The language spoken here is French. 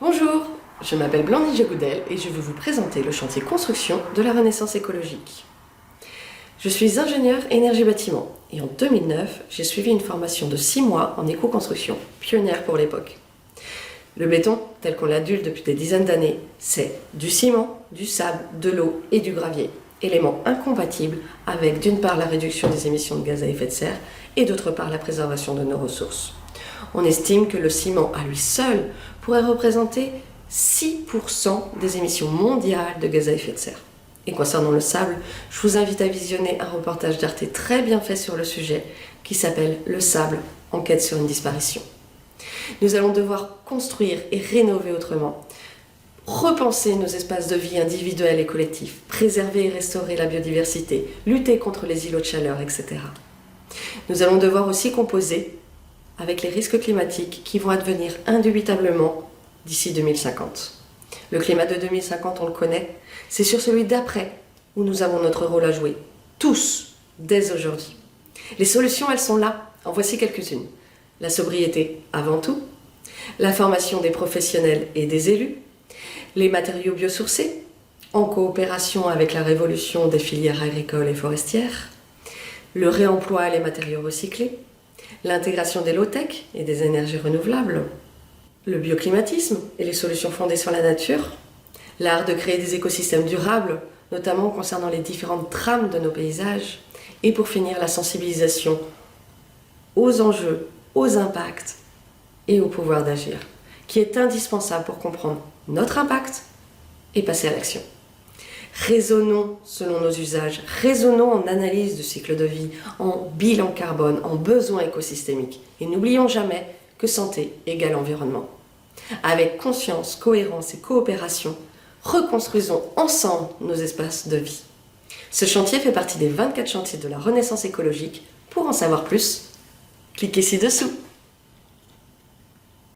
Bonjour, je m'appelle Blandine Jagoudel et je vais vous présenter le chantier construction de la Renaissance écologique. Je suis ingénieure énergie-bâtiment et en 2009, j'ai suivi une formation de 6 mois en éco-construction, pionnière pour l'époque. Le béton, tel qu'on l'adulte depuis des dizaines d'années, c'est du ciment, du sable, de l'eau et du gravier, éléments incompatibles avec d'une part la réduction des émissions de gaz à effet de serre et d'autre part la préservation de nos ressources. On estime que le ciment à lui seul pourrait représenter 6% des émissions mondiales de gaz à effet de serre. Et concernant le sable, je vous invite à visionner un reportage d'Arte très bien fait sur le sujet qui s'appelle « Le sable, enquête sur une disparition ». Nous allons devoir construire et rénover autrement, repenser nos espaces de vie individuels et collectifs, préserver et restaurer la biodiversité, lutter contre les îlots de chaleur, etc. Nous allons devoir aussi composer avec les risques climatiques qui vont advenir indubitablement d'ici 2050. Le climat de 2050, on le connaît, c'est sur celui d'après où nous avons notre rôle à jouer, tous, dès aujourd'hui. Les solutions, elles sont là, en voici quelques-unes. La sobriété avant tout, la formation des professionnels et des élus, les matériaux biosourcés, en coopération avec la révolution des filières agricoles et forestières, le réemploi et les matériaux recyclés, l'intégration des low-tech et des énergies renouvelables, le bioclimatisme et les solutions fondées sur la nature, l'art de créer des écosystèmes durables, notamment concernant les différentes trames de nos paysages, et pour finir la sensibilisation aux enjeux, aux impacts et au pouvoir d'agir, qui est indispensable pour comprendre notre impact et passer à l'action. Raisonnons selon nos usages, raisonnons en analyse du cycle de vie, en bilan carbone, en besoins écosystémiques. Et n'oublions jamais que santé égale environnement. Avec conscience, cohérence et coopération, reconstruisons ensemble nos espaces de vie. Ce chantier fait partie des 24 chantiers de la Renaissance écologique. Pour en savoir plus, cliquez ci-dessous.